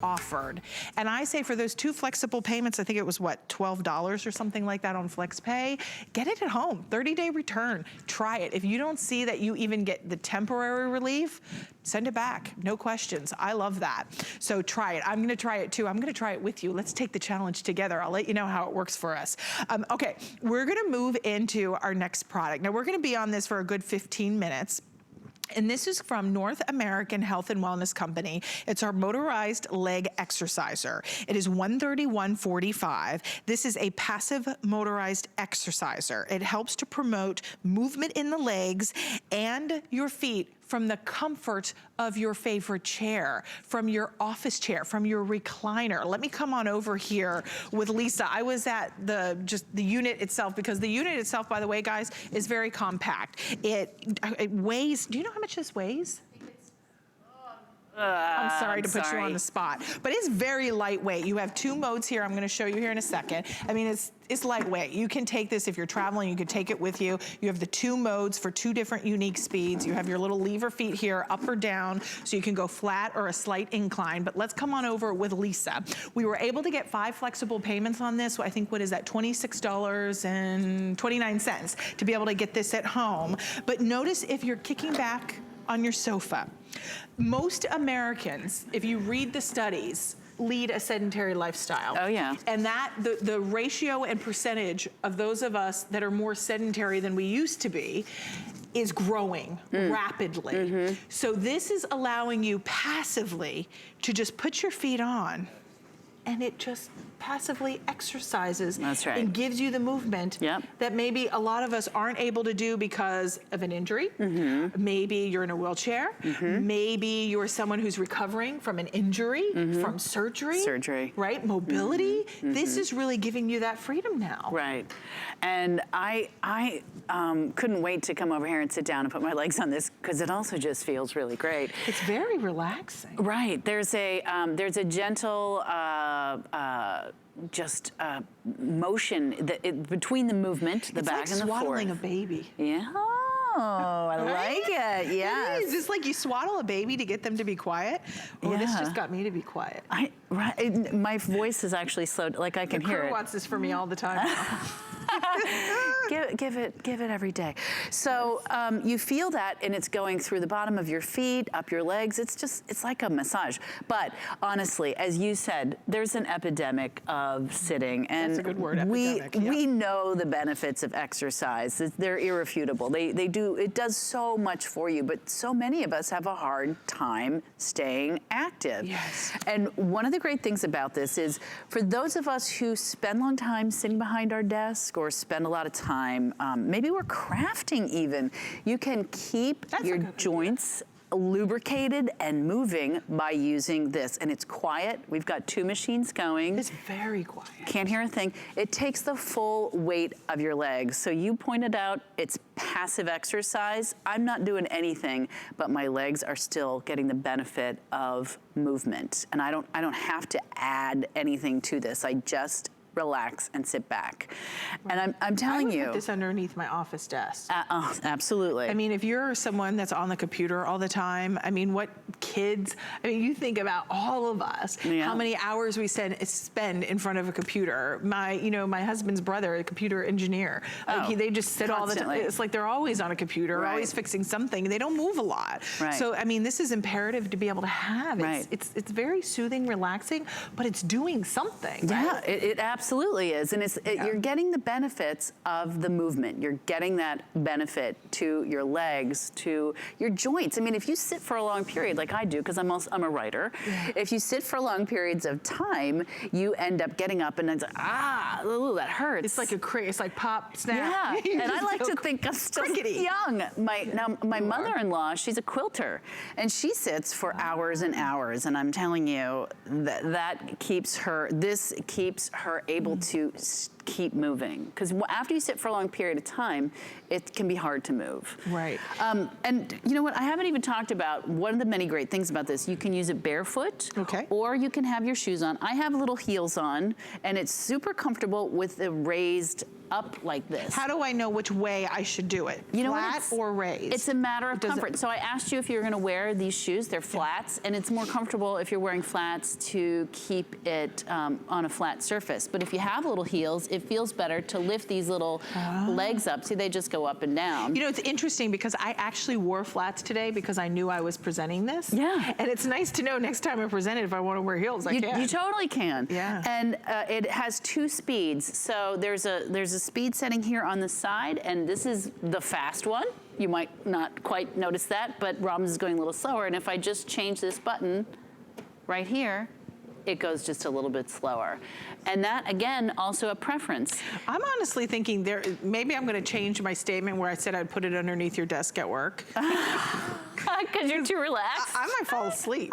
offered. And I say for those 2 flexible payments, I think it was what, $12 or something like that on FlexPay, get it at home, 30-day return, try it. If you don't see that you even get the temporary relief, send it back, no questions. I love that. So try it. I'm gonna try it too. I'm gonna try it with you. Let's take the challenge together. I'll let you know how it works for us. Okay, we're gonna move into our next product. Now we're gonna be on this for a good 15 minutes. And this is from North American Health and Wellness Company. It's our Motorized Leg Exerciser. It is $131.45. This is a passive motorized exerciser. It helps to promote movement in the legs and your feet from the comfort of your favorite chair, from your office chair, from your recliner. Let me come on over here with Lisa. I was at just the unit itself, because the unit itself, by the way, guys, is very compact. It weighs, do you know how much this weighs? I'm sorry to put you on the spot, but it's very lightweight. You have 2 modes here. I'm gonna show you here in a second. I mean, it's lightweight. You can take this if you're traveling, you can take it with you. You have the 2 modes for 2 different unique speeds. You have your little lever feet here, up or down, so you can go flat or a slight incline. But let's come on over with Lisa. We were able to get 5 flexible payments on this. I think, what is that, $26.29 to be able to get this at home. But notice if you're kicking back on your sofa, most Americans, if you read the studies, lead a sedentary lifestyle. Oh yeah. And that, the ratio and percentage of those of us that are more sedentary than we used to be is growing rapidly. So this is allowing you passively to just put your feet on, and it just passively exercises. That's right. And gives you the movement that maybe a lot of us aren't able to do because of an injury. Maybe you're in a wheelchair. Maybe you're someone who's recovering from an injury, from surgery. Right, mobility. This is really giving you that freedom now. Right, and I couldn't wait to come over here and sit down and put my legs on this, because it also just feels really great. It's very relaxing. Right, there's a gentle, motion between the movement, the back and the forth. It's like swaddling a baby. Yeah, I like it, yes. It's just like you swaddle a baby to get them to be quiet. Oh, this just got me to be quiet. My voice is actually slowed, like I can hear it. The crew wants this for me all the time now. give it every day. So you feel that, and it's going through the bottom of your feet, up your legs. It's like a massage. But honestly, as you said, there's an epidemic of sitting, and that's a good word, epidemic. We know the benefits of exercise. They're irrefutable. It does so much for you, but so many of us have a hard time staying active. Yes. And one of the great things about this is, for those of us who spend a long time sitting behind our desk, or spend a lot of time, maybe we're crafting even, you can keep your joints lubricated and moving by using this. And it's quiet. We've got 2 machines going. It's very quiet. Can't hear a thing. It takes the full weight of your legs. So you pointed out it's passive exercise. I'm not doing anything, but my legs are still getting the benefit of movement. And I don't have to add anything to this. I just relax and sit back. And I'm telling you. I would put this underneath my office desk. Absolutely. I mean, if you're someone that's on the computer all the time, I mean, what kids, I mean, you think about all of us, how many hours we spend in front of a computer. My husband's brother, a computer engineer, they just sit all the time. It's like they're always on a computer, always fixing something. They don't move a lot. So, I mean, this is imperative to be able to have. It's very soothing, relaxing, but it's doing something. Yeah, it absolutely is. And you're getting the benefits of the movement. You're getting that benefit to your legs, to your joints. I mean, if you sit for a long period, like I do, because I'm a writer, if you sit for long periods of time, you end up getting up and it's like, ooh, that hurts. It's like it's like pop, snap. Yeah, and I like to think I'm still young. My mother-in-law, she's a quilter, and she sits for hours and hours, and I'm telling you, this keeps her able to keep moving. Because after you sit for a long period of time, it can be hard to move. Right. And you know what, I haven't even talked about one of the many great things about this. You can use it barefoot, or you can have your shoes on. I have little heels on, and it's super comfortable with the raised up like this. How do I know which way I should do it? You know Flat or raised? It's a matter of comfort. So I asked you if you're gonna wear these shoes. They're flats, and it's more comfortable if you're wearing flats to keep it on a flat surface. But if you have little heels, it feels better to lift these little legs up. See, they just go up and down. You know, it's interesting because I actually wore flats today because I knew I was presenting this. Yeah. And it's nice to know next time I present it, if I want to wear heels, I can. You totally can. Yeah. And it has 2 speeds. So there's a speed setting here on the side, and this is the fast one. You might not quite notice that, but Robin's is going a little slower. And if I just change this button right here, it goes just a little bit slower. And that, again, also a preference. I'm honestly thinking maybe I'm going to change my statement where I said I'd put it underneath your desk at work. Because you're too relaxed. I might fall asleep.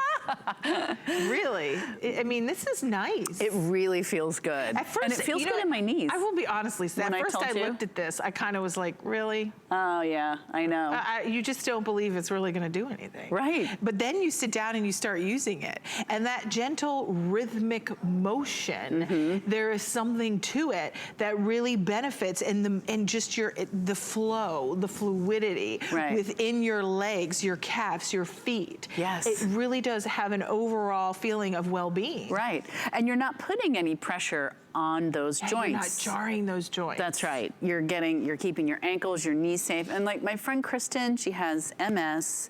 Really. I mean, this is nice. It really feels good. At first, and it feels good in my knees. I will be honestly, at first I looked at this, I kind of was like, really? Oh, yeah, I know. You just don't believe it's really going to do anything. Right. But then you sit down and you start using it. And that gentle rhythmic motion, there is something to it that really benefits in just the flow, the fluidity within your legs, your calves, your feet. Yes. It really does have an overall feeling of well-being. Right. And you're not putting any pressure on those joints. You're not jarring those joints. That's right. You're keeping your ankles, your knees safe. And like my friend Kristen, she has MS,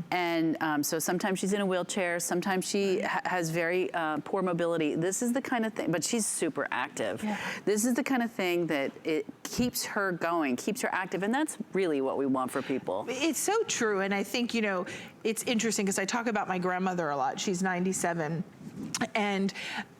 and so sometimes she's in a wheelchair, sometimes she has very poor mobility. This is the kind of thing, but she's super active. Yeah. This is the kind of thing that it keeps her going, keeps her active, and that's really what we want for people. It's so true, and I think, you know, it's interesting because I talk about my grandmother a lot. She's 97, and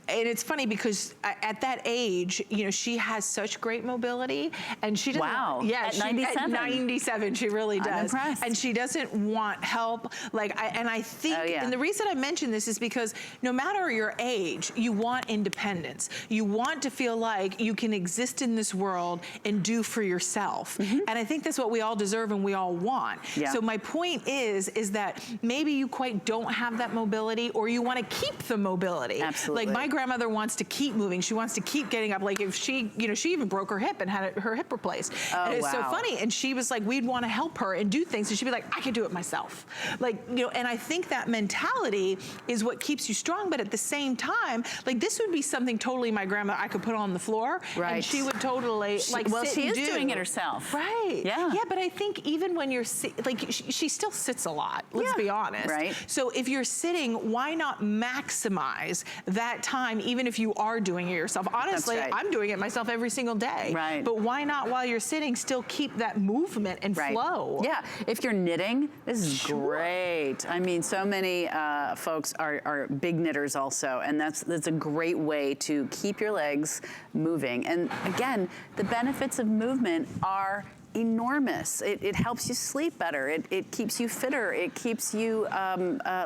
it's funny because at that age, you know, she has such great mobility, and she doesn't. Wow. Yeah, at 97. At 97, she really does. I'm impressed. And she doesn't want help. I think, and the reason I mention this is because no matter your age, you want independence. You want to feel like you can exist in this world and do for yourself. And I think that's what we all deserve and we all want. Yeah. So my point is that maybe you quite don't have that mobility, or you want to keep the mobility. Absolutely. Like my grandmother wants to keep moving. She wants to keep getting up. Like if she, you know, she even broke her hip and had her hip replaced. Oh, and it's so funny. And she was like, we'd want to help her and do things. And she'd be like, I can do it myself. Like, you know, and I think that mentality is what keeps you strong. But at the same time, like this would be something totally my grandma, I could put on the floor. Right. And she would totally well, sit she and is do. doing it herself. Right. Yeah. Yeah, but I think even when you're, she still sits a lot. Let's be honest. Right. So if you're sitting, why not maximize that time, even if you are doing it yourself? Honestly, I'm doing it myself every single day. Right. But why not, while you're sitting, still keep that movement and flow? Yeah. If you're knitting, this is great. I mean, so many folks are big knitters also, and that's a great way to keep your legs moving. And again, the benefits of movement are enormous. It helps you sleep better. It keeps you fitter. It keeps you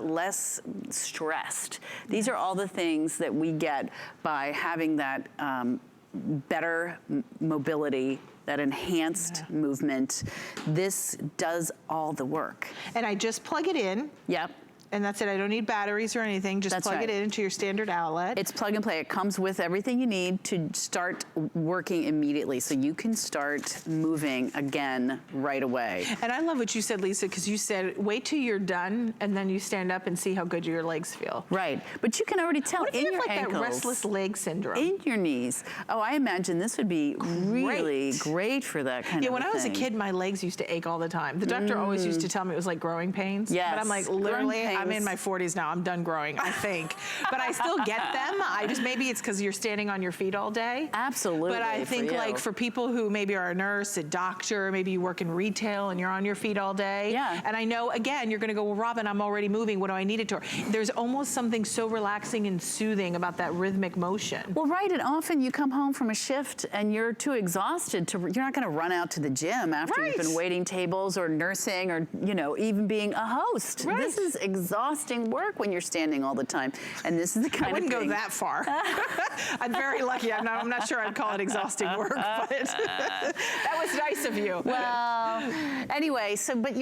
less stressed. These are all the things that we get by having that better mobility, that enhanced movement. This does all the work. And I just plug it in. Yep. And that's it. I don't need batteries or anything. Just plug it into your standard outlet. It's plug and play. It comes with everything you need to start working immediately, so you can start moving again right away. And I love what you said, Lisa, because you said wait till you're done and then you stand up and see how good your legs feel. Right. But you can already tell in your ankles. That restless leg syndrome. In your knees. Oh, I imagine this would be really great for that kind of thing. Yeah, when I was a kid, my legs used to ache all the time. The doctor always used to tell me it was like growing pains. Yes. But I'm like, literally, I'm in my 40s now. I'm done growing, I think. But I still get them. Maybe it's because you're standing on your feet all day. Absolutely. But I think like for people who maybe are a nurse, a doctor, maybe you work in retail and you're on your feet all day. Yeah. And I know, again, you're going to go, well, Robin, I'm already moving. What do I need it to? There's almost something so relaxing and soothing about that rhythmic motion. Well, right. And often you come home from a shift and you're too exhausted you're not going to run out to the gym after you've been waiting tables or nursing or, you know, even being a host. This is exactly exhausting work when you're standing all the time. And this is the kind of thing. I wouldn't go that far. I'm very lucky. I'm not sure I'd call it exhausting work, but that was nice of you. Well, anyway, so, but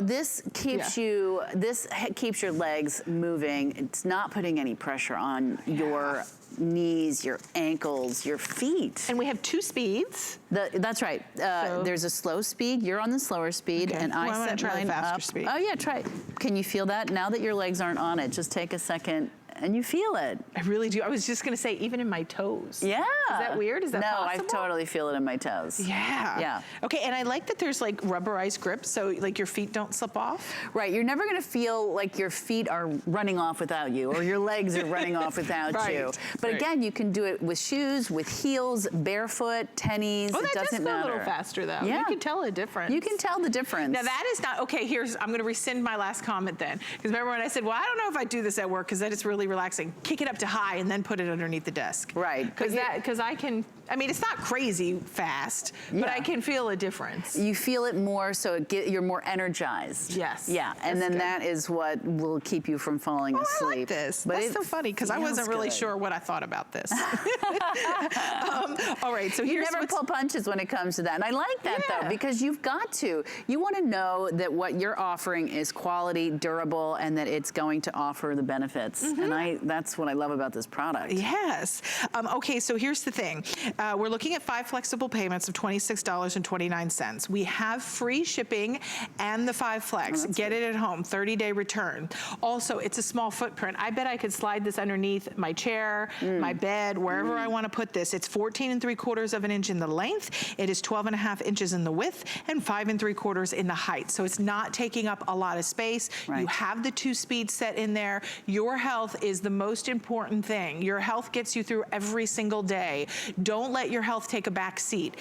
this keeps this keeps your legs moving. It's not putting any pressure on your knees, your ankles, your feet. And we have 2 speeds. That's right. There's a slow speed. You're on the slower speed, and I set mine up. Speed. Oh yeah, try it. Can you feel that? Now that your legs aren't on it, just take a second. And you feel it. I really do. I was just gonna say, even in my toes. Yeah. Is that weird? Is that possible? No, I totally feel it in my toes. Yeah. Yeah. Okay, and I like that there's like rubberized grips, so like your feet don't slip off. Right, you're never gonna feel like your feet are running off without you, or your legs are running off without you. But again, you can do it with shoes, with heels, barefoot, tennies, it doesn't matter. A little faster though. Yeah. You can tell a difference. You can tell the difference. Now that is not, okay, I'm gonna rescind my last comment then. Because remember when I said, well, I don't know if I do this at work, because then it's really relaxing. Kick it up to high and then put it underneath the desk. Right. Because I can, I mean, it's not crazy fast, but I can feel a difference. You feel it more, so you're more energized. Yes. Yeah, and then that is what will keep you from falling asleep. I like this. But that's so funny, because I wasn't really sure what I thought about this. All right, so here's You never pull punches when it comes to that. And I like that, though, because you've got to. You want to know that what you're offering is quality, durable, and that it's going to offer the benefits. And that's what I love about this product. Yes. Okay, so here's the thing. We're looking at 5 flexible payments of $26.29. We have free shipping and the 5 flex. Get it at home, 30-day return. Also, it's a small footprint. I bet I could slide this underneath my chair, my bed, wherever I want to put this. It's 14 3/4 of an inch in the length. It is 12 1/2 inches in the width and 5 3/4 in the height. So it's not taking up a lot of space. Right. You have the 2 speeds set in there. Your health is the most important thing. Your health gets you through every single day. Don't let your health take a back seat.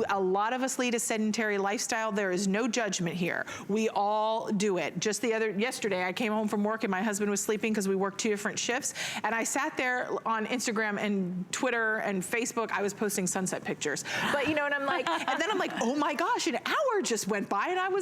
A lot of us lead a sedentary lifestyle. There is no judgment here. We all do it. Just yesterday, I came home from work and my husband was sleeping because we worked 2 different shifts. And I sat there on Instagram and Twitter and Facebook. I was posting sunset pictures. But and I'm like, and then I'm like, oh my gosh, an hour just went by and I was